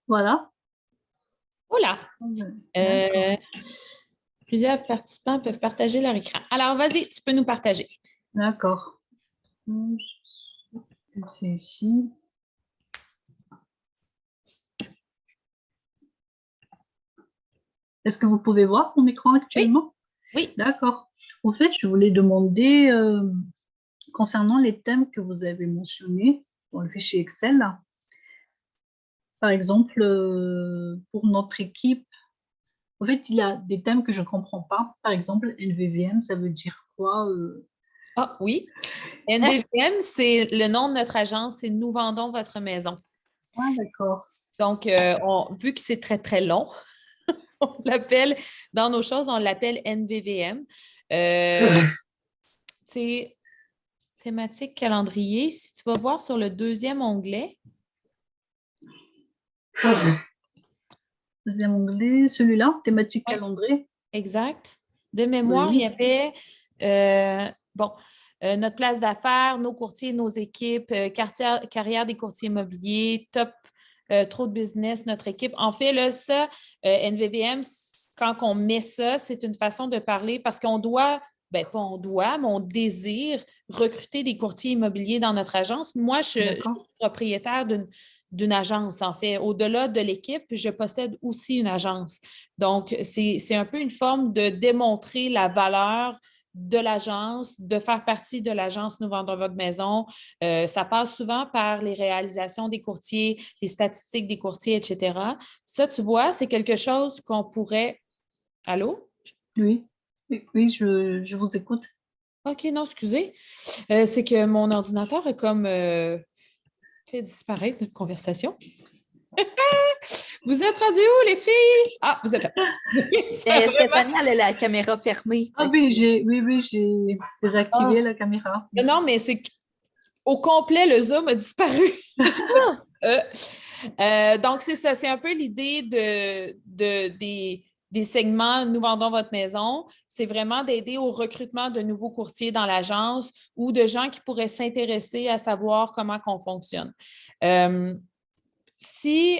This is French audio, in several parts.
Voilà. Oh là! D'accord. Plusieurs participants peuvent partager leur écran. Alors, vas-y, tu peux nous partager. D'accord. C'est ici. Est-ce que vous pouvez voir mon écran Oui, actuellement? oui. D'accord. En fait, je voulais demander concernant les thèmes que vous avez mentionnés dans le fichier Excel. Par exemple, pour notre équipe, en fait, il y a des thèmes que je ne comprends pas. Par exemple, NVVM, ça veut dire quoi? Ah, oui. NVVM, c'est le nom de notre agence, c'est Nous vendons votre maison. Ah, d'accord. Donc, vu que c'est très, très long, on l'appelle, dans nos choses, on l'appelle NVVM. C'est thématique calendrier. Si tu vas voir sur le deuxième onglet, Deuxième onglet, celui-là, thématique ouais, calendrier. exact. De mémoire, il y Oui, avait, bon, notre place d'affaires, nos courtiers, nos équipes, carrière des courtiers immobiliers, top, trop de business, notre équipe. En fait, là, ça, NVVM, quand on met ça, c'est une façon de parler parce qu'on doit, ben pas on doit, mais on désire recruter des courtiers immobiliers dans notre agence. Moi, je d'accord. suis propriétaire d'une agence, en fait. Au-delà de l'équipe, je possède aussi une agence. Donc, c'est un peu une forme de démontrer la valeur de l'agence, de faire partie de l'agence Nous vendons votre maison. Ça passe souvent par les réalisations des courtiers, les statistiques des courtiers, etc. Ça, tu vois, c'est quelque chose qu'on pourrait... Allô? Oui, oui, oui, je vous écoute. OK, non, excusez. C'est que mon ordinateur a comme fait disparaître notre conversation. Vous êtes rendus où, les filles? Ah, vous êtes là. Ça a vraiment... Stéphanie, elle a la caméra fermée. Ah oui, j'ai désactivé la caméra. Non, mais c'est au complet, le Zoom a disparu. Ah! Euh, donc, c'est ça, c'est un peu l'idée des segments Nous vendons votre maison. C'est vraiment d'aider au recrutement de nouveaux courtiers dans l'agence ou de gens qui pourraient s'intéresser à savoir comment on fonctionne. Euh, si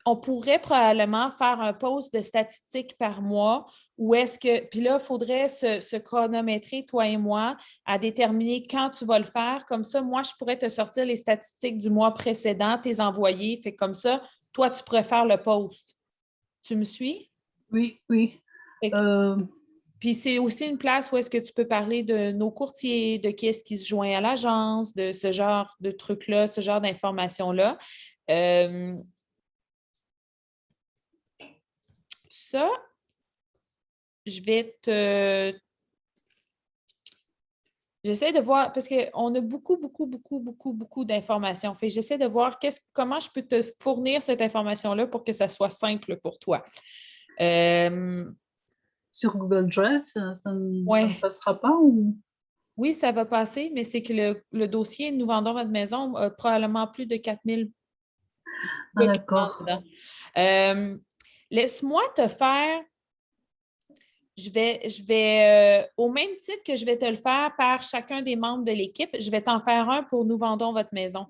on pourrait probablement faire un post de statistiques par mois où est-ce que, puis là, il faudrait se chronométrer, toi et moi, à déterminer quand tu vas le faire. Comme ça, moi, je pourrais te sortir les statistiques du mois précédent, tes envoyer. Fait comme ça, toi, tu pourrais faire le post. Tu me suis? Oui, oui. Fait que- Euh, puis c'est aussi une place où est-ce que tu peux parler de nos courtiers, de qui est-ce qui se joint à l'agence, de ce genre de trucs-là, ce genre d'informations-là. Euh, ça, je vais te J'essaie de voir, parce qu'on a beaucoup, beaucoup, beaucoup, beaucoup, beaucoup d'informations. Fait j'essaie de voir comment je peux te fournir cette information-là pour que ça soit simple pour toi. Euh, sur Google Drive, ça ne ouais. passera pas ou... Oui, ça va passer, mais c'est que le dossier Nous vendons votre maison a probablement plus de 4000 Ah, documents d'accord. dedans. Euh, Laisse-moi te faire au même titre que je vais te le faire par chacun des membres de l'équipe, je vais t'en faire un pour Nous vendons votre maison.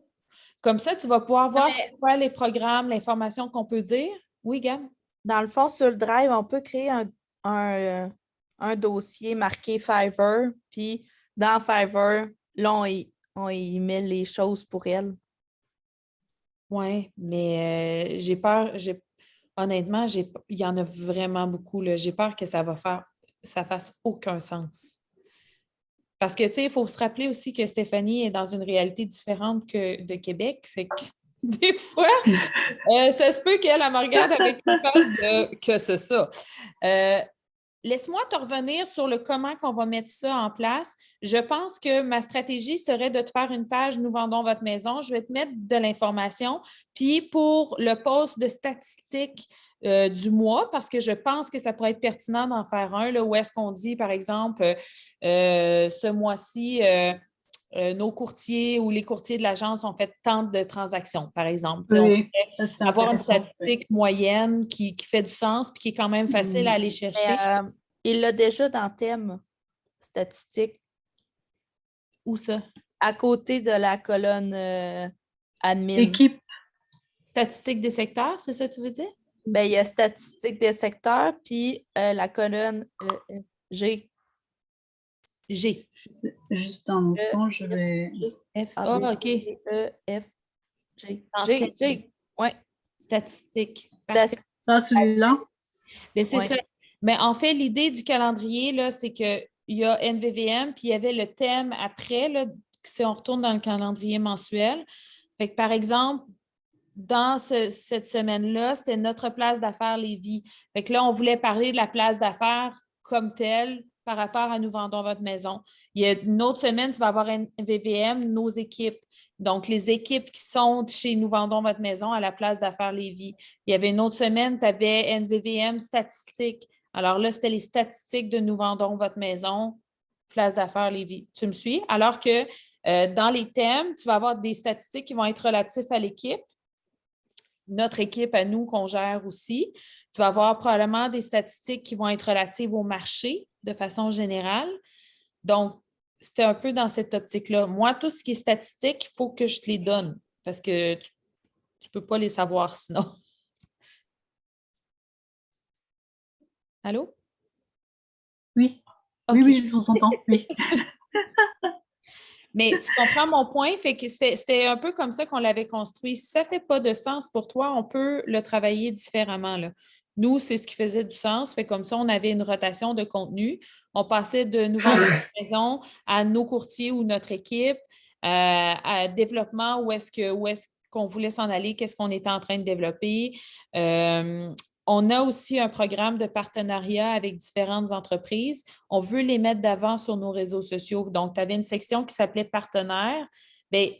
Comme ça, tu vas pouvoir Non, voir c'est mais quoi les programmes, l'information qu'on peut dire. Oui, Gab? dans le fond, sur le Drive, on peut créer un dossier marqué Fiverr, puis dans Fiverr, là, on y met les choses pour elle. Oui, mais j'ai peur, honnêtement, il y en a vraiment beaucoup, là. J'ai peur que ça fasse aucun sens. Parce que, tu sais, il faut se rappeler aussi que Stéphanie est dans une réalité différente que de Québec. Fait que des fois, ça se peut qu'elle me regarde avec une face de que c'est ça. Euh, Laisse-moi te revenir sur le comment qu'on va mettre ça en place. Je pense que ma stratégie serait de te faire une page Nous vendons votre maison. Je vais te mettre de l'information. Puis pour le post de statistiques du mois, parce que je pense que ça pourrait être pertinent d'en faire un, là, où est-ce qu'on dit, par exemple, ce mois-ci, nos courtiers ou les courtiers de l'agence ont fait tant de transactions, par exemple. Tu sais, on Oui, pourrait ça c'est avoir une intéressant. Oui. statistique moyenne qui fait du sens et qui est quand même facile à Hmm. aller Mais, chercher. il l'a déjà dans thème statistique, Où ça? à côté de la colonne admin. Équipe, Statistiques des secteurs, c'est ça que tu veux dire? Ben, il y a statistiques des secteurs, puis la colonne G. G. Juste un instant, je vais... F. A, Ah, B, C, OK. D, E, F, G. En G, tête. G. Oui. Statistiques. Parfait. Ah, celui-là? Mais c'est Ouais. ça. Mais en fait, l'idée du calendrier, là, c'est qu'il y a NVVM, puis il y avait le thème après, là, si on retourne dans le calendrier mensuel. Fait que, par exemple, dans cette semaine-là, c'était notre place d'affaires Lévis. Fait que là, on voulait parler de la place d'affaires comme telle par rapport à Nous vendons votre maison. Il y a une autre semaine, tu vas avoir NVVM, nos équipes. Donc, les équipes qui sont chez Nous vendons votre maison à la place d'affaires Lévis. Il y avait une autre semaine, tu avais NVVM statistiques. Alors là, c'était les statistiques de Nous vendons votre maison, place d'affaires Lévis. Tu me suis? Alors que dans les thèmes, tu vas avoir des statistiques qui vont être relatives à l'équipe, notre équipe à nous qu'on gère aussi. Tu vas avoir probablement des statistiques qui vont être relatives au marché de façon générale. Donc, c'était un peu dans cette optique-là. Moi, tout ce qui est statistique, il faut que je te les donne parce que tu ne peux pas les savoir sinon. Allô? Oui. OK. Oui, je vous entends. Oui. Mais tu comprends mon point, fait que c'était un peu comme ça qu'on l'avait construit. Si ça ne fait pas de sens pour toi, on peut le travailler différemment, là. Nous, c'est ce qui faisait du sens. Fait comme ça, on avait une rotation de contenu. On passait de Nous vendons notre maison à nos courtiers ou notre équipe, à développement, où est-ce qu'on voulait s'en aller, qu'est-ce qu'on était en train de développer. On a aussi un programme de partenariat avec différentes entreprises. On veut les mettre d'avant sur nos réseaux sociaux. Donc, tu avais une section qui s'appelait Partenaires. Bien,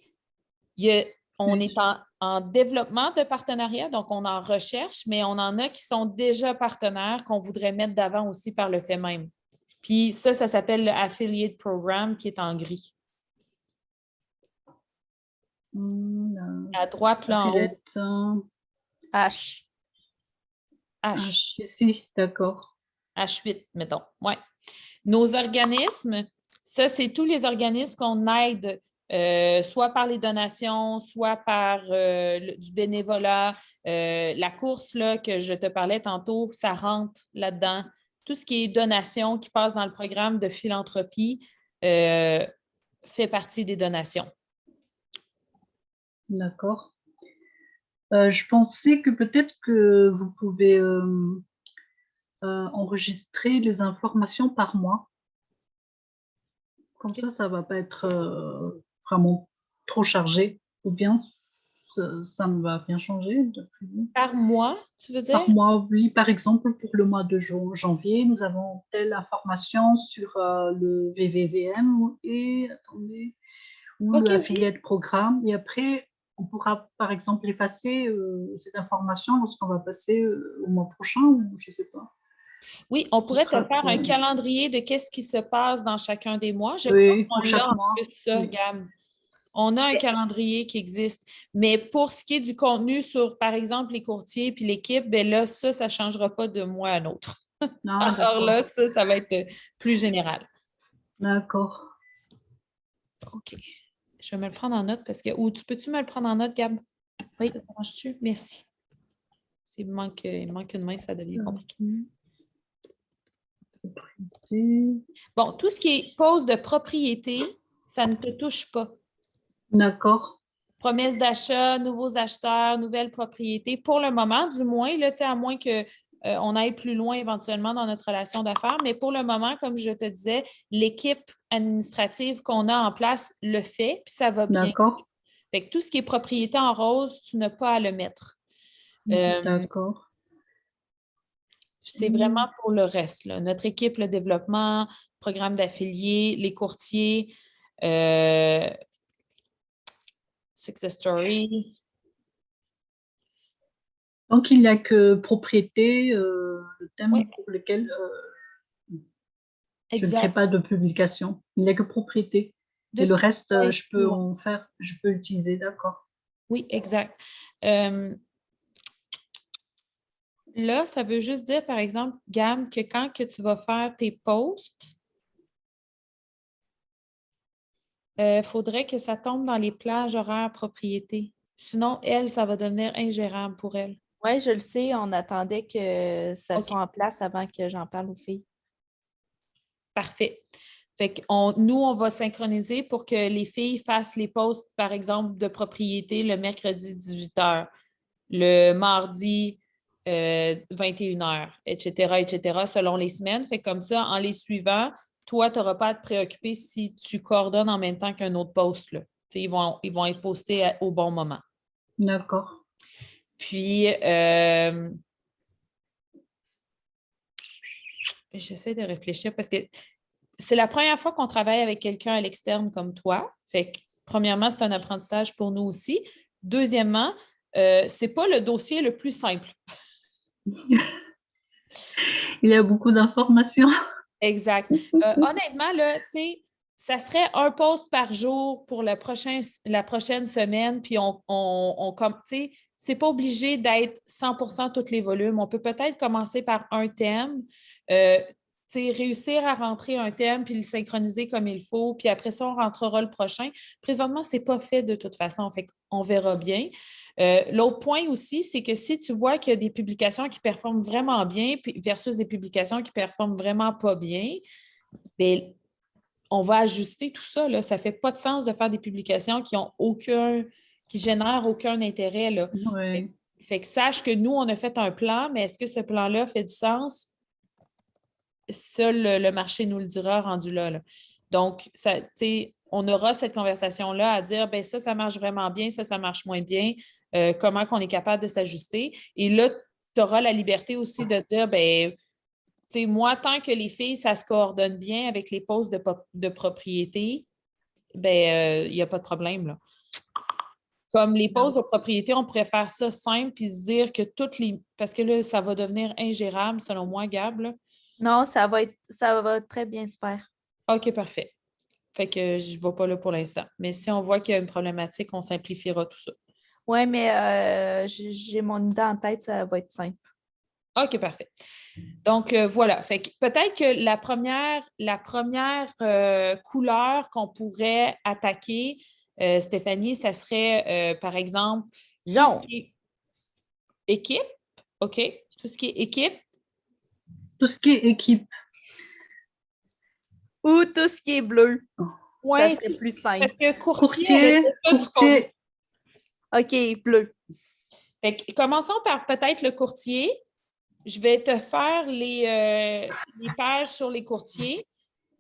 on est en développement de partenariat, donc on en recherche, mais on en a qui sont déjà partenaires qu'on voudrait mettre d'avant aussi par le fait même. Puis ça s'appelle le Affiliate Program qui est en gris. À droite, là, en haut. H. H. Ici, d'accord. H8, mettons. Ouais. Nos organismes, ça, c'est tous les organismes qu'on aide, soit par les donations, soit par du bénévolat. La course là, que je te parlais tantôt, ça rentre là-dedans. Tout ce qui est donation qui passe dans le programme de philanthropie fait partie des donations. D'accord. Je pensais que peut-être que vous pouvez enregistrer les informations par mois. Comme ça ne va pas être vraiment trop chargé. Ou bien ça ne va rien changer d'après vous? Par mois, tu veux dire? Par mois, oui. Par exemple, pour le mois de janvier, nous avons telle information sur le VVVM et, attendez, ou le affiliate programme. Et après, on pourra, par exemple, effacer cette information lorsqu'on va passer au mois prochain, ou je ne sais pas. Oui, on pourrait te faire un calendrier de qu'est-ce qui se passe dans chacun des mois. Je Oui, crois pour chaque mois. ça, Oui. Gab. On a un calendrier qui existe. Mais pour ce qui est du contenu sur, par exemple, les courtiers puis l'équipe, bien là, ça ne changera pas de mois à un autre. Ah, alors là, ça va être plus général. D'accord. OK. Je vais me le prendre en note parce que. Ou peux-tu me le prendre en note, Gab? Oui. Ça t'arrange-tu? Merci. S'il manque une main, ça devient compliqué. Bon, tout ce qui est pose de propriété, ça ne te touche pas. D'accord. Promesse d'achat, nouveaux acheteurs, nouvelles propriétés. Pour le moment, du moins, là, à moins qu'on aille plus loin éventuellement dans notre relation d'affaires, mais pour le moment, comme je te disais, l'équipe administrative qu'on a en place le fait, puis ça va bien. D'accord. Fait que tout ce qui est propriété en rose, tu n'as pas à le mettre. D'accord. C'est vraiment pour le reste, là. Notre équipe, le développement, programme d'affiliés, les courtiers, Success Story. Donc, il n'y a que propriété, le thème pour lequel je ne crée pas de publication. Il n'y a que propriété. Et le reste, je peux utiliser, d'accord. Oui, exact. Là, ça veut juste dire, par exemple, Gab, que quand que tu vas faire tes posts, il faudrait que ça tombe dans les plages horaires propriété. Sinon, elle, ça va devenir ingérable pour elle. Oui, je le sais, on attendait que ça OK. soit en place avant que j'en parle aux filles. Parfait. Fait que nous, on va synchroniser pour que les filles fassent les posts, par exemple, de propriété le mercredi 18h, le mardi 21h, etc., selon les semaines. Fait que comme ça, en les suivant, toi, tu n'auras pas à te préoccuper si tu coordonnes en même temps qu'un autre post, là. Tu sais, ils vont être postés au bon moment. D'accord. Puis, j'essaie de réfléchir parce que c'est la première fois qu'on travaille avec quelqu'un à l'externe comme toi. Fait que, premièrement, c'est un apprentissage pour nous aussi. Deuxièmement, c'est pas le dossier le plus simple. Il y a beaucoup d'informations. Exact. Honnêtement, là, tu sais, ça serait un post par jour pour la prochaine semaine, puis tu sais, c'est pas obligé d'être 100% tous les volumes. On peut peut-être commencer par un thème, tu sais, réussir à rentrer un thème, puis le synchroniser comme il faut, puis après ça, on rentrera le prochain. Présentement, c'est pas fait de toute façon, fait qu'on verra bien. L'autre point aussi, c'est que si tu vois qu'il y a des publications qui performent vraiment bien versus des publications qui performent vraiment pas bien, bien, on va ajuster tout ça. Là. Ça ne fait pas de sens de faire des publications qui génèrent aucun intérêt. Là. Oui. Fait que sache que nous, on a fait un plan, mais est-ce que ce plan-là fait du sens? Seul le marché nous le dira rendu là. Là. Donc, ça, on aura cette conversation-là à dire, ben ça marche vraiment bien, ça marche moins bien, comment qu'on est capable de s'ajuster. Et là, tu auras la liberté aussi de dire, ben, moi, tant que les filles, ça se coordonne bien avec les postes de propriété, ben, il n'y a pas de problème. Là. Comme les postes de propriété, on pourrait faire ça simple puis se dire que toutes les. Parce que là, ça va devenir ingérable, selon moi, Gab. Là. Non, ça va très bien se faire. OK, parfait. Fait que je ne vais pas là pour l'instant. Mais si on voit qu'il y a une problématique, on simplifiera tout ça. Oui, mais j'ai mon idée en tête, ça va être simple. OK, parfait. Donc, voilà. Fait que peut-être que la première couleur qu'on pourrait attaquer, Stéphanie, ça serait, par exemple, tout Jaune. ce qui est équipe. OK? Tout ce qui est équipe. Tout ce qui est équipe. Ou tout ce qui est bleu. Ouais, ça serait plus simple. parce que Courtier, courtier. OK, bleu. Fait que commençons par peut-être le courtier. Je vais te faire les pages sur les courtiers.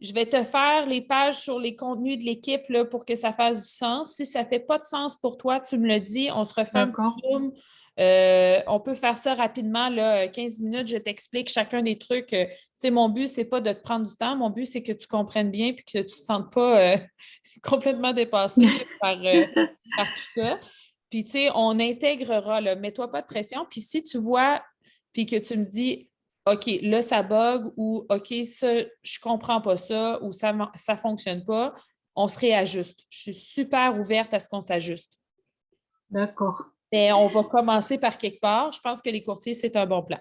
Je vais te faire les pages sur les contenus de l'équipe là, pour que ça fasse du sens. Si ça ne fait pas de sens pour toi, tu me le dis, on se refait un D'accord. petit Zoom. On peut faire ça rapidement, là, 15 minutes, je t'explique chacun des trucs. Tu sais, mon but, ce n'est pas de te prendre du temps. Mon but, c'est que tu comprennes bien et que tu ne te sentes pas complètement dépassé par tout ça. Puis, tu sais, on intégrera, là, mets-toi pas de pression. Puis, si tu vois, puis que tu me dis, OK, là, ça bug ou OK, ça, je comprends pas ça ou ça ne fonctionne pas, on se réajuste. Je suis super ouverte à ce qu'on s'ajuste. D'accord. Mais on va commencer par quelque part. Je pense que les courtiers, c'est un bon plan.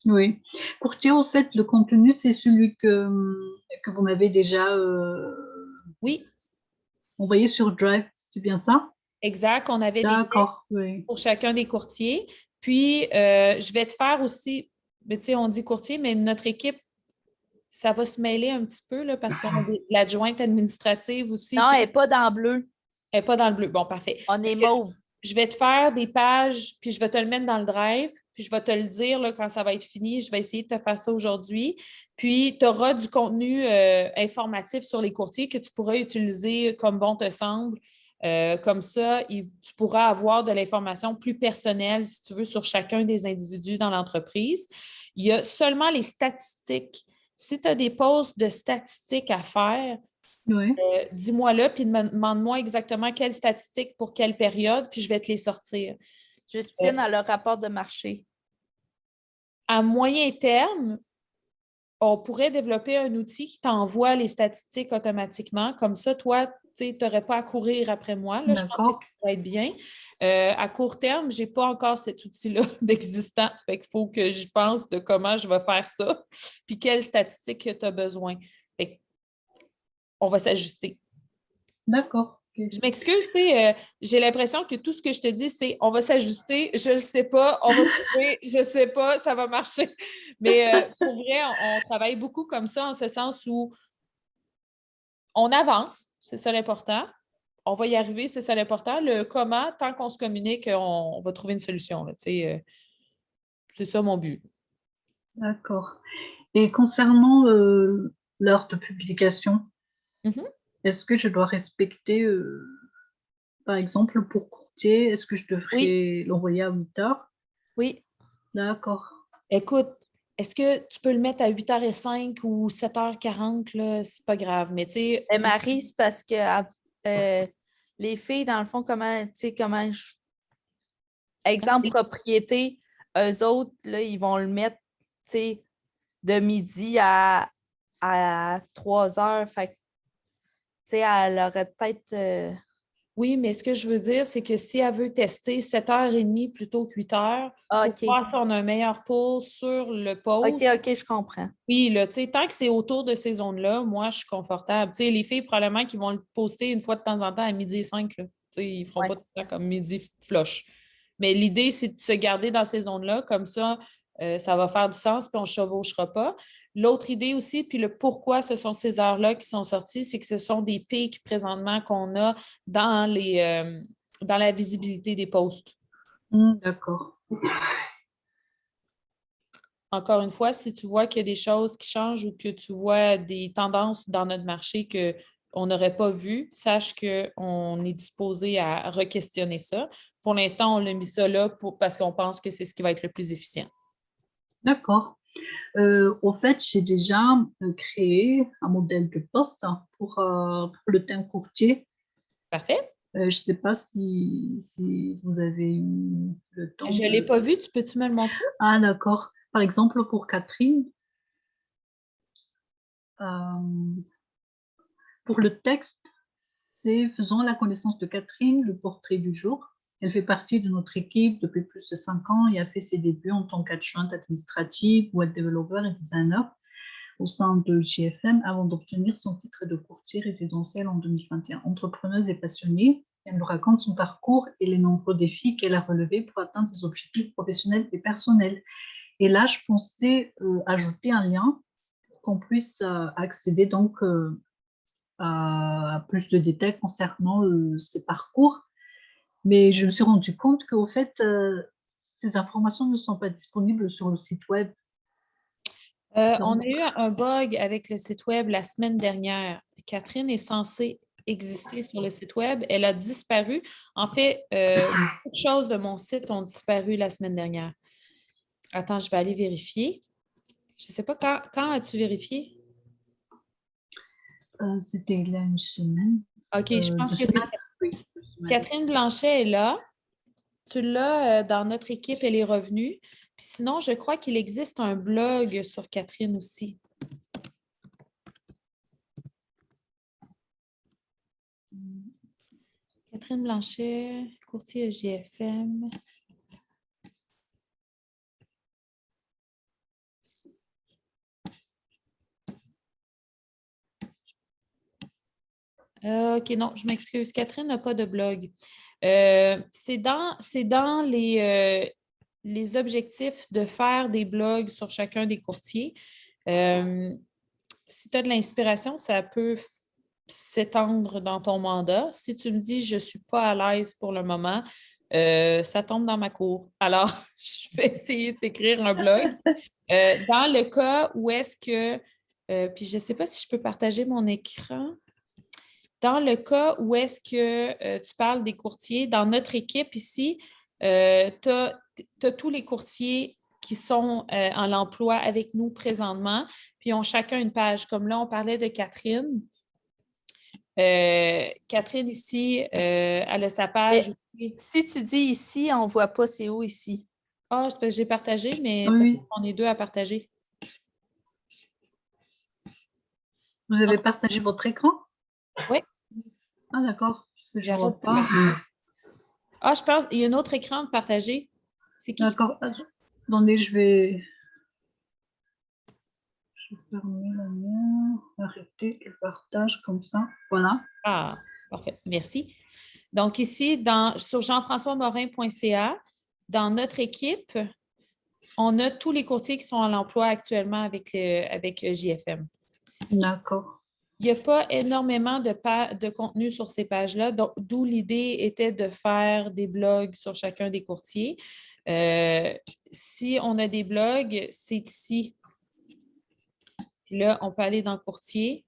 Oui. Courtier, en fait, le contenu, c'est celui que vous m'avez déjà Oui, envoyé sur Drive. C'est bien ça? exact. On avait des textes D'accord, oui. pour chacun des courtiers. Puis, je vais te faire aussi, tu sais, on dit courtier, mais notre équipe, ça va se mêler un petit peu là, parce qu'on a l'adjointe administrative aussi. Non, elle n'est pas dans bleu. Elle n'est pas dans le bleu. Bon, parfait. On est mauve. Je vais te faire des pages, puis je vais te le mettre dans le drive, puis je vais te le dire là, quand ça va être fini. Je vais essayer de te faire ça aujourd'hui. Puis, tu auras du contenu informatif sur les courtiers que tu pourras utiliser comme bon te semble. Comme ça, tu pourras avoir de l'information plus personnelle, si tu veux, sur chacun des individus dans l'entreprise. Il y a seulement les statistiques. Si tu as des posts de statistiques à faire, Oui. dis-moi là, puis demande-moi exactement quelles statistiques pour quelle période, puis je vais te les sortir. Justine a le rapport de marché. À moyen terme, on pourrait développer un outil qui t'envoie les statistiques automatiquement. Comme ça, toi, tu n'aurais pas à courir après moi. Là, je pense que ça pourrait être bien. À court terme, je n'ai pas encore cet outil-là d'existant. Fait qu'il faut que je pense de comment je vais faire ça, puis quelles statistiques tu as besoin. Fait on va s'ajuster. D'accord. Je m'excuse, tu sais, j'ai l'impression que tout ce que je te dis, c'est on va s'ajuster, je ne sais pas, on va trouver, je ne sais pas, ça va marcher. Mais pour vrai, on travaille beaucoup comme ça, en ce sens où on avance, c'est ça l'important. On va y arriver, c'est ça l'important. Le comment, tant qu'on se communique, on va trouver une solution. Là, tu sais, c'est ça mon but. D'accord. Et concernant l'heure de publication, Mhm. est-ce que je dois respecter, par exemple, pour courtier, est-ce que je Oui, devrais l'envoyer à 8 heures? oui. D'accord. Écoute, est-ce que tu peux le mettre à 8h05 ou 7h40? Là? C'est pas grave, mais tu sais, Marie, c'est parce que les filles, dans le fond, exemple, propriété, eux autres, là, ils vont le mettre, tu sais, de midi à 3 heures. Fait que, tu sais, elle aurait peut-être. oui, mais ce que je veux dire, c'est que si elle veut tester 7h30 plutôt que 8h pour OK. voir si on a un meilleur pull sur le OK, post, OK, je comprends. oui, là, tu sais, tant que c'est autour de ces zones-là, moi, je suis confortable. Tu sais, les filles, probablement, qui vont le poster une fois de temps en temps à 12h05, là. Tu sais, ils ne feront Ouais. pas tout le temps comme midi flush. Mais l'idée, c'est de se garder dans ces zones-là. Comme ça va faire du sens, puis on ne chevauchera pas. L'autre idée aussi, puis le pourquoi ce sont ces heures-là qui sont sorties, c'est que ce sont des pics présentement qu'on a dans la visibilité des posts. D'accord. Encore une fois, si tu vois qu'il y a des choses qui changent ou que tu vois des tendances dans notre marché qu'on n'aurait pas vues, sache qu'on est disposé à re-questionner ça. Pour l'instant, on a mis ça là parce qu'on pense que c'est ce qui va être le plus efficient. D'accord. Au fait, j'ai déjà créé un modèle de poste pour le thème courtier. Parfait. Je ne sais pas si vous avez eu le temps Je ne l'ai de... pas vu, peux-tu me le montrer? Ah, d'accord. Par exemple, pour Catherine, euh, pour le texte, c'est faisons la connaissance de Catherine, le portrait du jour. Elle fait partie de notre équipe depuis plus de 5 ans et a fait ses débuts en tant qu'adjointe administrative, web developer et designer au sein de JFM avant d'obtenir son titre de courtier résidentiel en 2021. Entrepreneuse et passionnée, elle nous raconte son parcours et les nombreux défis qu'elle a relevés pour atteindre ses objectifs professionnels et personnels. Et là, je pensais ajouter un lien pour qu'on puisse accéder donc à plus de détails concernant ses parcours. Mais je me suis rendu compte qu'au fait, ces informations ne sont pas disponibles sur le site web. On Donc, a eu un bug avec le site web la semaine dernière. Catherine est censée exister sur le site web. Elle a disparu. En fait, beaucoup de choses de mon site ont disparu la semaine dernière. Attends, je vais aller vérifier. Je ne sais pas quand as-tu vérifié? c'était il y a une semaine, OK, je pense 2 que c'est semaines, oui, 2 semaines. Catherine Blanchet est là. Tu l'as dans notre équipe, elle est revenue. Puis sinon, je crois qu'il existe un blog sur Catherine aussi. Catherine Blanchet, courtier GFM. OK, non, je m'excuse. Catherine n'a pas de blog. C'est dans les objectifs de faire des blogs sur chacun des courtiers. Si tu as de l'inspiration, ça peut s'étendre dans ton mandat. Si tu me dis je ne suis pas à l'aise pour le moment, ça tombe dans ma cour. Alors, je vais essayer d'écrire un blog. Dans le cas où est-ce que, puis je ne sais pas si je peux partager mon écran. Dans le cas où est-ce que tu parles des courtiers, dans notre équipe ici, tu as tous les courtiers qui sont en emploi avec nous présentement, puis ils ont chacun une page. Comme là, on parlait de Catherine. Catherine ici, elle a sa page Mais aussi. si tu dis ici, on ne voit pas c'est où ici. Ah, c'est parce que j'ai partagé, mais peut-être Oui, qu'on est deux à partager. vous avez partagé votre écran? Oui, Ah, d'accord, parce que je ne j'arrête vois de pas. partager. Ah, je pense qu'il y a un autre écran de partager. C'est qui? D'accord, attendez, je vais fermer la mienne, arrêter le partage comme ça. Voilà. Ah. Parfait. Merci. Donc, ici, sur jean-françois-morin.ca, dans notre équipe, on a tous les courtiers qui sont à l'emploi actuellement avec JFM. D'accord. Il n'y a pas énormément de contenu sur ces pages-là, d'où l'idée était de faire des blogs sur chacun des courtiers. Si on a des blogs, c'est ici. Puis là, on peut aller dans courtier.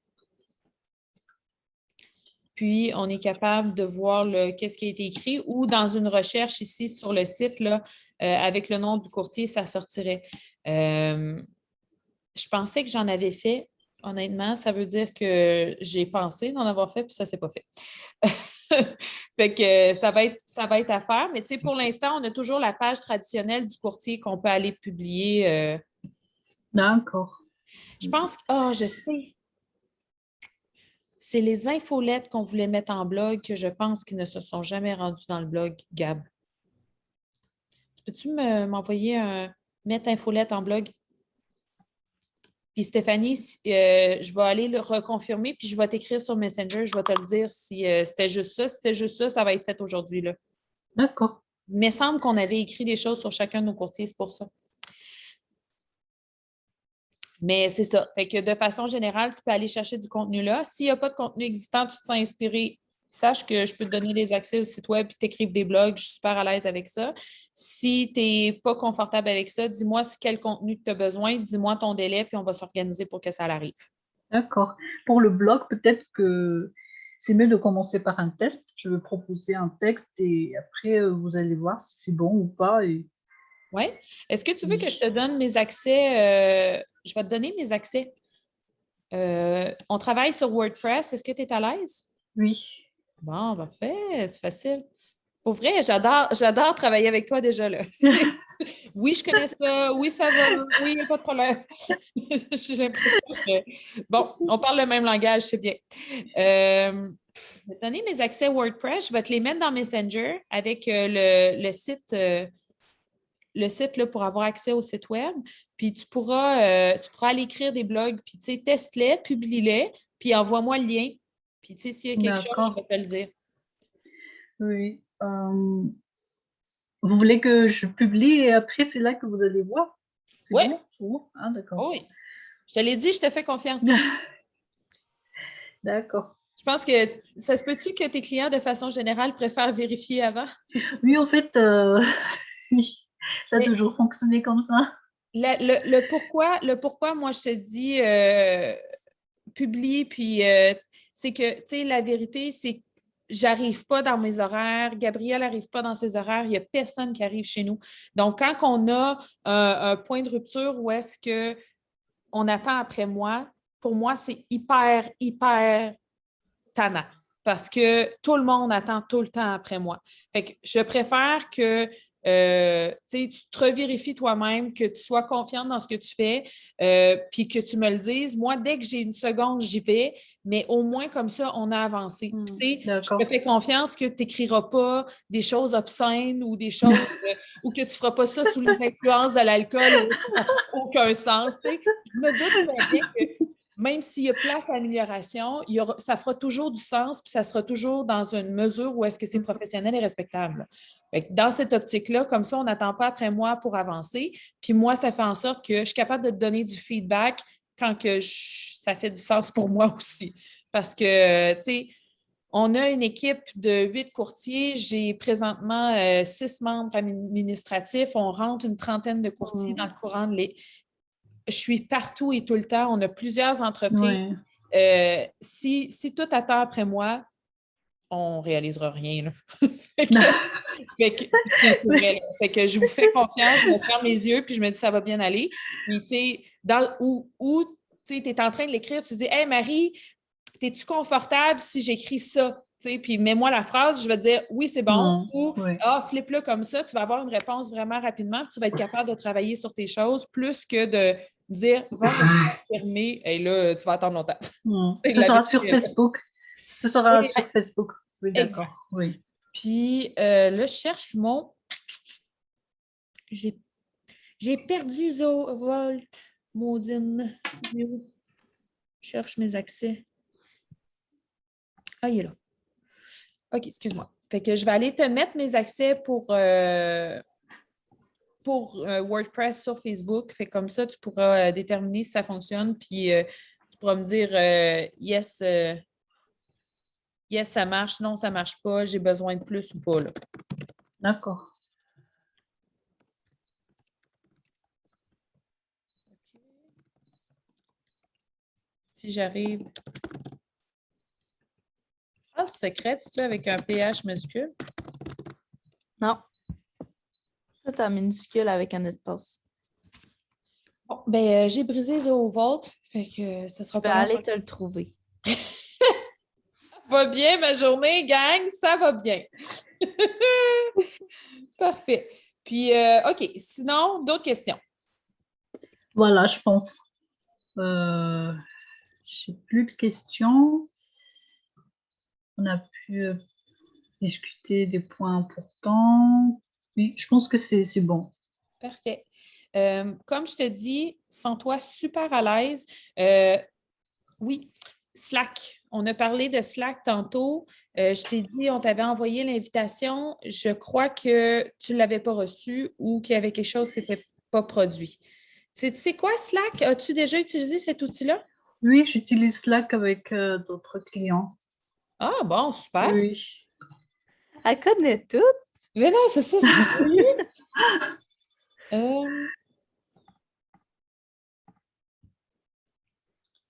Puis, on est capable de voir qu'est-ce qui a été écrit ou dans une recherche ici sur le site, là, avec le nom du courtier, ça sortirait. Je pensais que j'en avais fait. Honnêtement, ça veut dire que j'ai pensé d'en avoir fait, puis ça ne s'est pas fait. Fait que ça va être à faire. Mais tu sais, pour l'instant, on a toujours la page traditionnelle du courtier qu'on peut aller publier. D'accord. Je pense que, je sais. C'est les infolettes qu'on voulait mettre en blog que je pense qu'ils ne se sont jamais rendus dans le blog, Gab. Peux-tu m'envoyer mettre infolette en blog? Puis Stéphanie, je vais aller le reconfirmer, puis je vais t'écrire sur Messenger, je vais te le dire si c'était juste ça. Si c'était juste ça, ça va être fait aujourd'hui, là. D'accord. Il me semble qu'on avait écrit des choses sur chacun de nos courtiers, c'est pour ça. Mais c'est ça. Fait que de façon générale, tu peux aller chercher du contenu là. S'il n'y a pas de contenu existant, tu te sens inspiré, sache que je peux te donner des accès au site web et t'écrire des blogs. Je suis super à l'aise avec ça. Si tu n'es pas confortable avec ça, dis-moi quel contenu tu as besoin, dis-moi ton délai, puis on va s'organiser pour que ça arrive. D'accord. Pour le blog, peut-être que c'est mieux de commencer par un test. Je vais proposer un texte et après, vous allez voir si c'est bon ou pas. Oui. Est-ce que tu veux que je te donne mes accès? Je vais te donner mes accès. On travaille sur WordPress. Est-ce que tu es à l'aise? Oui. Bon, parfait. C'est facile. Pour vrai, j'adore travailler avec toi déjà, là. Oui, je connais ça. Oui, ça va. Oui, il n'y a pas de problème. J'ai l'impression que... Bon, on parle le même langage, c'est bien. Je vais te donner mes accès WordPress. Je vais te les mettre dans Messenger avec le site, là, pour avoir accès au site web. Puis tu pourras aller écrire des blogs. Puis, tu sais, teste-les, publie-les, puis envoie-moi le lien. Puis, tu sais, s'il y a quelque chose, je vais te le dire. Oui. Vous voulez que je publie et après, c'est là que vous allez voir? C'est Oui. bon pour vous? Ah, d'accord. Oui. Je te l'ai dit, je te fais confiance. D'accord. Je pense que ça se peut-tu que tes clients, de façon générale, préfèrent vérifier avant? Oui, en fait, oui, ça a Mais toujours fonctionné comme ça. le pourquoi, moi, je te dis publie, puis c'est que, tu sais, la vérité, c'est que j'arrive pas dans mes horaires, Gabrielle n'arrive pas dans ses horaires, il n'y a personne qui arrive chez nous. Donc, quand on a un point de rupture où est-ce qu'on attend après moi, pour moi, c'est hyper, hyper tannant parce que tout le monde attend tout le temps après moi. Fait que je préfère que tu te revérifies toi-même, que tu sois confiante dans ce que tu fais, puis que tu me le dises. Moi, dès que j'ai une seconde, j'y vais, mais au moins comme ça, on a avancé. Je te fais confiance que tu n'écriras pas des choses obscènes ou des choses ou que tu ne feras pas ça sous les influences de l'alcool ou ça n'a aucun sens. Je me doute très bien que même s'il y a place à amélioration, ça fera toujours du sens, puis ça sera toujours dans une mesure où est-ce que c'est professionnel et respectable. Fait que dans cette optique-là, comme ça, on n'attend pas après moi pour avancer. Puis moi, ça fait en sorte que je suis capable de te donner du feedback quand ça fait du sens pour moi aussi. Parce que, tu sais, on a une équipe de 8 courtiers. J'ai présentement 6 membres administratifs. On rentre une trentaine de courtiers dans le courant de je suis partout et tout le temps. On a plusieurs entreprises. Ouais. Si tout attend après moi, on ne réalisera rien. Là. C'est vrai, là. Fait que je vous fais confiance, je me ferme les yeux, puis je me dis ça va bien aller. Puis, tu sais, tu es en train de l'écrire, tu dis Hey Marie, es-tu confortable si j'écris ça? Puis mets-moi la phrase, je vais te dire oui, c'est bon. Ou flippe-le comme ça, tu vas avoir une réponse vraiment rapidement, puis tu vas être capable de travailler sur tes choses plus que de dire va me confirmer et là, tu vas attendre longtemps. Ce sera sur Facebook. Ce sera sur Facebook. Oui, d'accord. Oui. Puis là, je cherche mon. J'ai perdu Volt, Maudine. Je cherche mes accès. Ah, il est là. OK, excuse-moi. Fait que je vais aller te mettre mes accès pour WordPress sur Facebook. Fait que comme ça, tu pourras déterminer si ça fonctionne, puis tu pourras me dire yes, yes, ça marche, non, ça marche pas, j'ai besoin de plus ou pas, là. D'accord. Si j'arrive. Phrase secrète, si tu veux, avec un PH majuscule. Non. Tout en minuscule avec un espace. Bon, ben, j'ai brisé Zoho Vault, fait que ça sera Je vais pas long. aller te le trouver. Ça va bien, ma journée, gang, ça va bien. Parfait. Puis, OK, sinon, d'autres questions? Voilà, je pense. Je n'ai plus de questions. On a pu discuter des points importants. Oui, je pense que c'est bon. Parfait. Comme je te dis, sens-toi super à l'aise. Oui, Slack. On a parlé de Slack tantôt. Je t'ai dit, on t'avait envoyé l'invitation. Je crois que tu ne l'avais pas reçu ou qu'il y avait quelque chose qui n'était pas produit. Tu sais quoi, Slack? As-tu déjà utilisé cet outil-là? Oui, j'utilise Slack avec d'autres clients. Ah, bon, super. Oui. Elle connaît tout. Mais non, c'est ça, c'est curieux. Euh,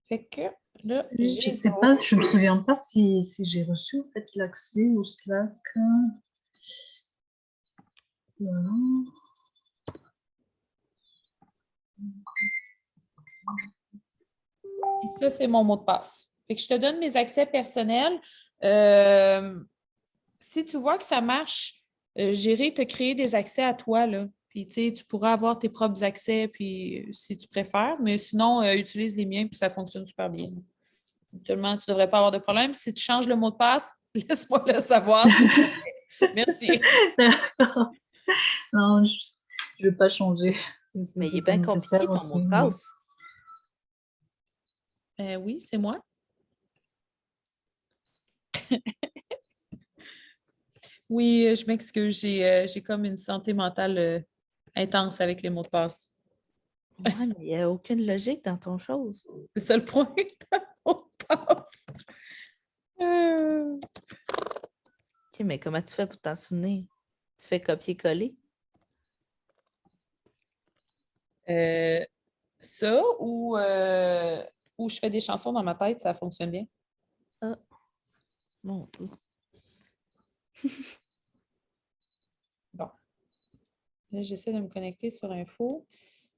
Fait que là, Oui, je j'ai sais zéro. pas, je me souviens pas si j'ai reçu en fait l'accès au Slack. Voilà. Ça, c'est mon mot de passe. Fait que je te donne mes accès personnels. Euh, Si tu vois que ça marche, j'irai te créer des accès à toi, là. Puis, tu sais, tu pourras avoir tes propres accès, puis si tu préfères. Mais sinon, utilise les miens, puis ça fonctionne super bien. Actuellement, tu ne devrais pas avoir de problème. Si tu changes le mot de passe, laisse-moi le savoir. Merci. Non, je vais pas changer. Mais il est C'est pas bien compliqué nécessaire ton mot aussi. de passe. Oui, c'est moi. Oui, je m'excuse. J'ai comme une santé mentale intense avec les mots de passe. Ouais, mais il n'y a aucune logique dans ton chose. C'est ça le point d'un mot de passe. OK, mais comment tu fais pour t'en souvenir? Tu fais copier-coller? Euh, Ça ou je fais des chansons dans ma tête, ça fonctionne bien. Ah, mon Dieu. Bon, là, j'essaie de me connecter sur Info.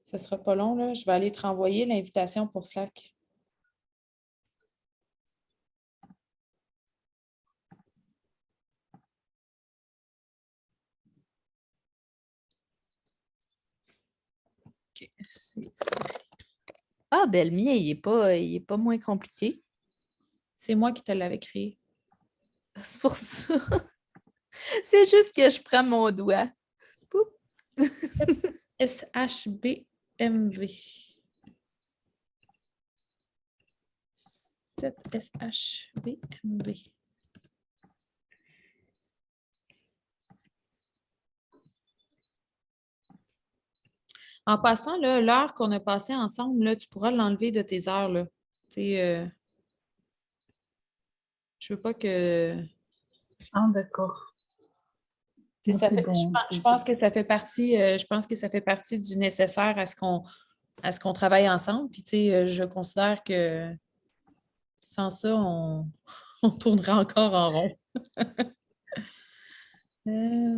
Ça ne sera pas long, là. Je vais aller te renvoyer l'invitation pour Slack. OK, c'est ça. Ah, ben le mien, il est pas moins compliqué. C'est moi qui te l'avais créé. C'est pour ça. C'est juste que je prends mon doigt. Poup. SHBMV. 7 SHBMV. En passant, là, l'heure qu'on a passée ensemble, là, tu pourras l'enlever de tes heures. Là. Tu sais, je veux pas que. Ah, d'accord. Tu sais, Non, ça c'est fait- bon. je pense que ça fait partie, je pense que ça fait partie du nécessaire à ce qu'on travaille ensemble. Puis, tu sais, je considère que sans ça, on tournerait encore en rond.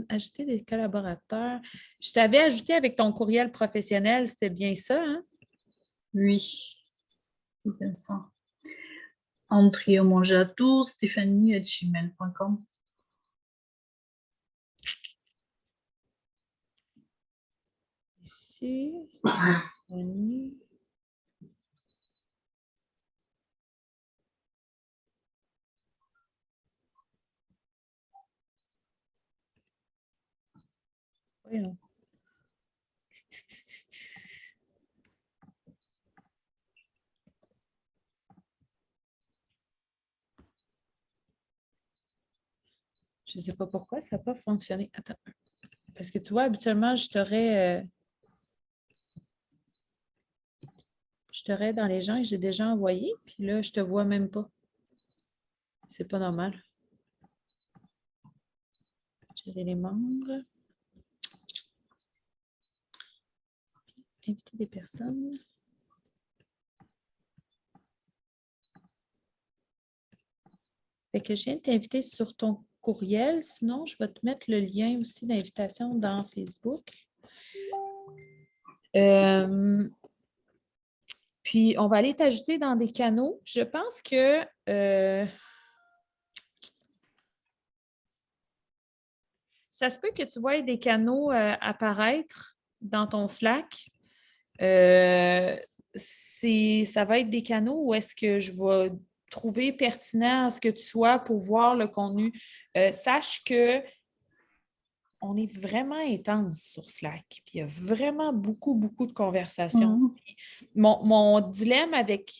Ajouter des collaborateurs. Je t'avais ajouté avec ton courriel professionnel, c'était bien ça, hein? Oui, c'est bien ça. Andriomonjato, Stéphanie@gmail.com. Ici, Stéphanie. Voyons. Je ne sais pas pourquoi ça n'a pas fonctionné. Attends. Parce que tu vois, habituellement, je t'aurais dans les gens que j'ai déjà envoyés, puis là, je ne te vois même pas. C'est pas normal. Gérer les membres. Inviter des personnes. Fait que je viens de t'inviter sur ton courriel. Sinon, je vais te mettre le lien aussi d'invitation dans Facebook. Puis, on va aller t'ajouter dans des canaux. Je pense que ça se peut que tu vois des canaux apparaître dans ton Slack. Ça va être des canaux où est-ce que je vais trouver pertinent à ce que tu sois pour voir le contenu. Sache que on est vraiment intense sur Slack. Puis il y a vraiment beaucoup, beaucoup de conversations. Mon dilemme avec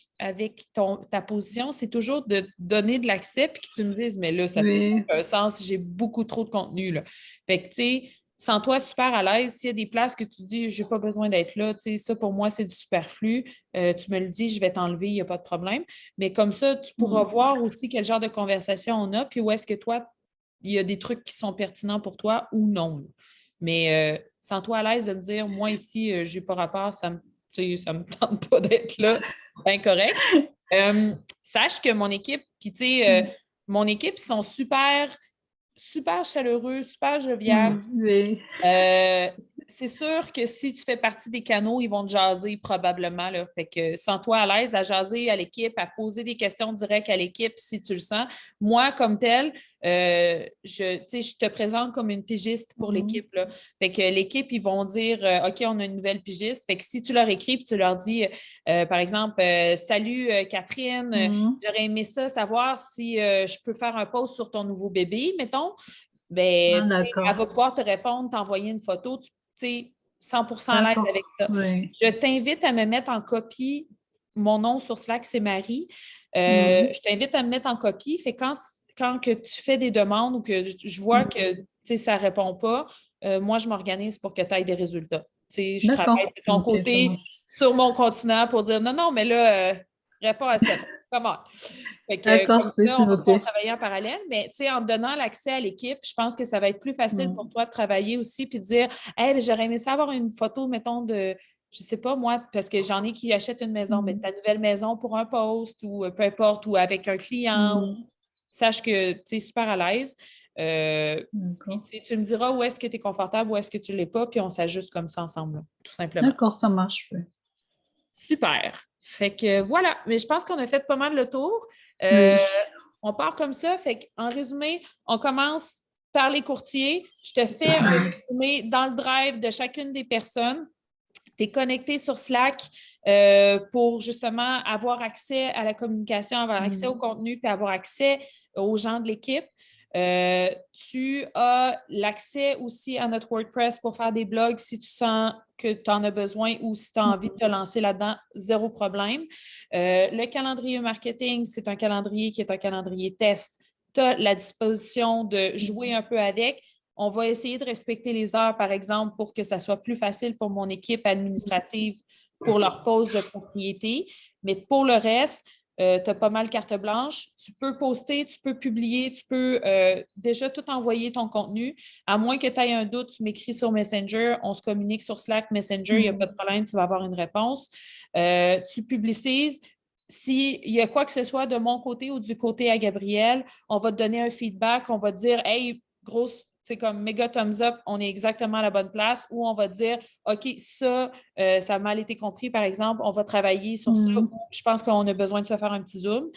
ta position, c'est toujours de donner de l'accès puis que tu me dises, mais là, ça fait un sens, j'ai beaucoup trop de contenu. Là. Fait que, tu sais, sens-toi super à l'aise. S'il y a des places que tu dis, j'ai pas besoin d'être là, tu sais, ça pour moi, c'est du superflu. Tu me le dis, je vais t'enlever, il n'y a pas de problème. Mais comme ça, tu pourras voir aussi quel genre de conversation on a, puis où est-ce que toi, il y a des trucs qui sont pertinents pour toi ou non. Mais sens-toi à l'aise de me dire, moi ici, je n'ai pas rapport, ça me tente pas d'être là. Bien correct. Sache que mon équipe, puis tu sais, mon équipe, ils sont super, super chaleureux, super jovial. C'est sûr que si tu fais partie des canaux, ils vont te jaser probablement. Là. Fait que sens-toi à l'aise à jaser à l'équipe, à poser des questions directes à l'équipe si tu le sens. Moi, comme tel, je te présente comme une pigiste pour l'équipe. Là. Fait que l'équipe, ils vont dire OK, on a une nouvelle pigiste. Fait que si tu leur écris et tu leur dis, par exemple, Salut Catherine, j'aurais aimé ça, savoir si je peux faire un post sur ton nouveau bébé, mettons. Ben, elle va pouvoir te répondre, t'envoyer une photo, tu sais, 100% à l'aise avec ça. Je t'invite à me mettre en copie. Mon nom sur Slack, c'est Marie. Je t'invite à me mettre en copie. Fait quand que tu fais des demandes ou que je vois que ça ne répond pas, moi, je m'organise pour que tu aies des résultats. Je travaille de ton côté sur mon continent pour dire non, mais là, réponds à Stéphane. Comment? Fait que, comme ça, on va pouvoir travailler en parallèle, mais en donnant l'accès à l'équipe, je pense que ça va être plus facile pour toi de travailler aussi puis de dire hey, j'aurais aimé ça avoir une photo, mettons, de, je ne sais pas moi, parce que j'en ai qui achètent une maison, mais ta nouvelle maison pour un post ou peu importe, ou avec un client. Sache que tu es super à l'aise. Puis, tu me diras où est-ce que tu es confortable, où est-ce que tu ne l'es pas, puis on s'ajuste comme ça ensemble, tout simplement. D'accord, ça marche. Super. Fait que voilà, mais je pense qu'on a fait pas mal le tour. On part comme ça. Fait qu'en résumé, on commence par les courtiers. Je te fais un résumé dans le drive de chacune des personnes. Tu es connecté sur Slack pour justement avoir accès à la communication, avoir accès au contenu, puis avoir accès aux gens de l'équipe. Tu as l'accès aussi à notre WordPress pour faire des blogs si tu sens que tu en as besoin ou si tu as envie de te lancer là-dedans, zéro problème. Le calendrier marketing, c'est un calendrier qui est un calendrier test. Tu as la disposition de jouer un peu avec. On va essayer de respecter les heures, par exemple, pour que ça soit plus facile pour mon équipe administrative pour leur pause de propriété. Mais pour le reste, tu as pas mal carte blanche. Tu peux poster, tu peux publier, tu peux déjà tout envoyer ton contenu. À moins que tu aies un doute, tu m'écris sur Messenger. On se communique sur Slack, Messenger, il n'y a pas de problème, tu vas avoir une réponse. Tu publicises. S'il y a quoi que ce soit de mon côté ou du côté à Gabrielle, on va te donner un feedback. On va te dire, hey, grosse, c'est comme méga thumbs up, on est exactement à la bonne place, ou on va dire, OK, ça a mal été compris, par exemple, on va travailler sur ça, ou je pense qu'on a besoin de se faire un petit zoom.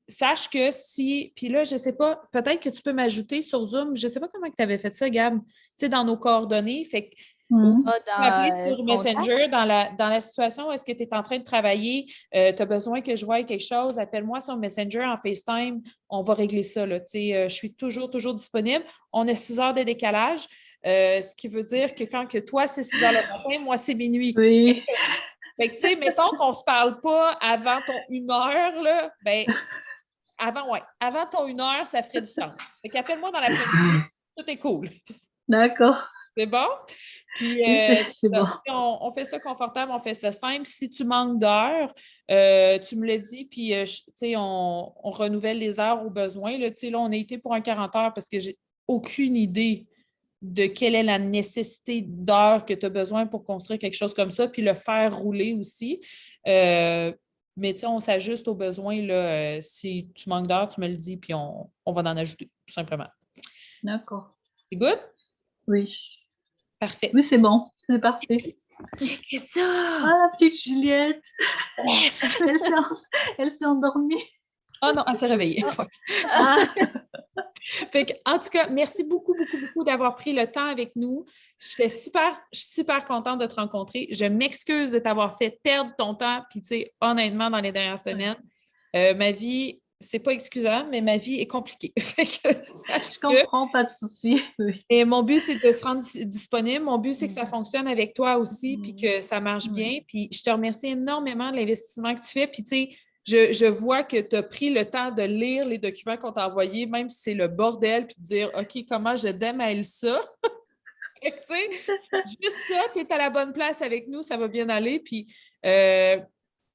Sache que si, puis là, je ne sais pas, peut-être que tu peux m'ajouter sur Zoom, je ne sais pas comment tu avais fait ça, Gab, tu sais, dans nos coordonnées, fait que ou sur Messenger, dans la situation où est-ce que tu es en train de travailler, tu as besoin que je voie quelque chose, appelle-moi sur Messenger en FaceTime, on va régler ça. Là, je suis toujours disponible. On a 6 heures de décalage, ce qui veut dire que quand que toi, c'est 6 heures le matin, moi, c'est minuit. Oui. Fait que, tu sais, mettons qu'on ne se parle pas avant ton 1 heure, là, ben, avant ton 1 heure, ça ferait du sens. Fait qu'appelle-moi dans l'après-midi, tout est cool. D'accord. C'est bon? Puis, C'est bon. on fait ça confortable, on fait ça simple. Si tu manques d'heures, tu me le dis, puis on renouvelle les heures au besoin. Là, là, on a été pour un 40 heures parce que j'ai aucune idée de quelle est la nécessité d'heures que tu as besoin pour construire quelque chose comme ça, puis le faire rouler aussi. Mais on s'ajuste aux besoins. Là, si tu manques d'heures, tu me le dis, puis on va en ajouter, tout simplement. D'accord. C'est good? Oui. Parfait. Oui, c'est bon. C'est parfait. Check ça! Ah, la petite Juliette! Yes! Elle s'est endormie. Oh non, elle s'est réveillée. Ah, Fait que, en tout cas, merci beaucoup, beaucoup, beaucoup d'avoir pris le temps avec nous. Je suis super contente de te rencontrer. Je m'excuse de t'avoir fait perdre ton temps. Puis, tu sais, honnêtement, dans les dernières semaines, ma vie, c'est pas excusable, mais ma vie est compliquée. Fait que, je comprends, pas de souci. Oui. et mon but, c'est de se rendre disponible. Mon but, c'est que ça fonctionne avec toi aussi, puis que ça marche bien. Puis je te remercie énormément de l'investissement que tu fais. Puis tu sais, je vois que tu as pris le temps de lire les documents qu'on t'a envoyés, même si c'est le bordel, puis de dire, OK, comment je démêle ça? Fait que, tu sais, juste ça, tu es à la bonne place avec nous, ça va bien aller. Puis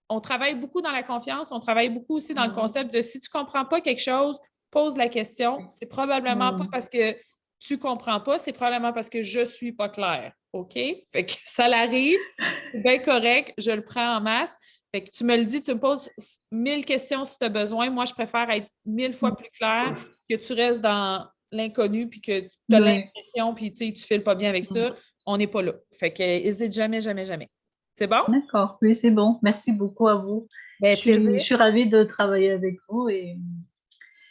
on travaille beaucoup dans la confiance, on travaille beaucoup aussi dans le concept de si tu ne comprends pas quelque chose, pose la question. C'est probablement pas parce que tu ne comprends pas, c'est probablement parce que je ne suis pas claire. OK? Fait que ça l'arrive, c'est bien correct, je le prends en masse. Fait que tu me le dis, tu me poses 1000 questions si tu as besoin. Moi, je préfère être 1000 fois plus claire que tu restes dans l'inconnu puis que tu as l'impression puis tu ne files pas bien avec ça. On n'est pas là. Fait que n'hésite jamais, jamais, jamais. C'est bon? D'accord, oui, c'est bon. Merci beaucoup à vous. Ben, je suis ravie de travailler avec vous et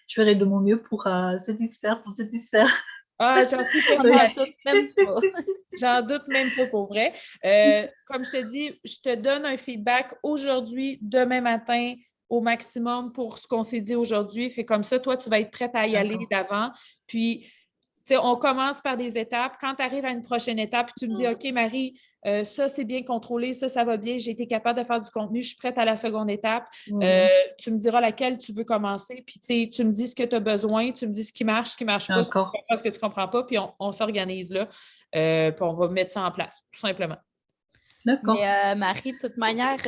je ferai de mon mieux pour satisfaire. Ah, j'en suis On n'en doute même pas. J'en doute même pas pour vrai. Comme je te dis, je te donne un feedback aujourd'hui, demain matin, au maximum pour ce qu'on s'est dit aujourd'hui. Fait comme ça, toi, tu vas être prête à y aller d'avant. Puis, tu sais, on commence par des étapes. Quand tu arrives à une prochaine étape, tu me dis, OK, Marie, ça, c'est bien contrôlé, ça va bien, j'ai été capable de faire du contenu, je suis prête à la seconde étape. Tu me diras laquelle tu veux commencer, puis tu me dis ce que tu as besoin, tu me dis ce qui marche pas, ce que tu ne comprends pas, puis on s'organise là, puis on va mettre ça en place, tout simplement. D'accord. Mais Marie, de toute manière,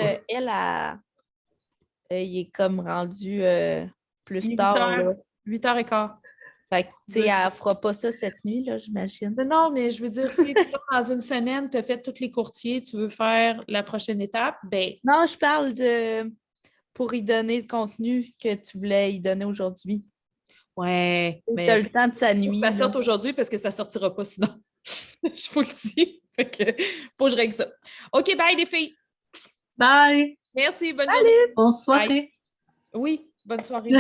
il est comme rendu plus tard. 8h15. Fait que, tu sais, elle ne fera pas ça cette nuit, là, j'imagine. Non, mais je veux dire, tu sais, dans une semaine, tu as fait tous les courtiers, tu veux faire la prochaine étape, ben. Non, je parle pour y donner le contenu que tu voulais y donner aujourd'hui. Ouais. Tu as le temps de sa nuit. Ça sorte aujourd'hui parce que ça ne sortira pas sinon. Je vous le dis. Fait que faut que je règle ça. OK, bye les filles. Bye. Merci, bonne journée. Bonne soirée. Oui, bonne soirée.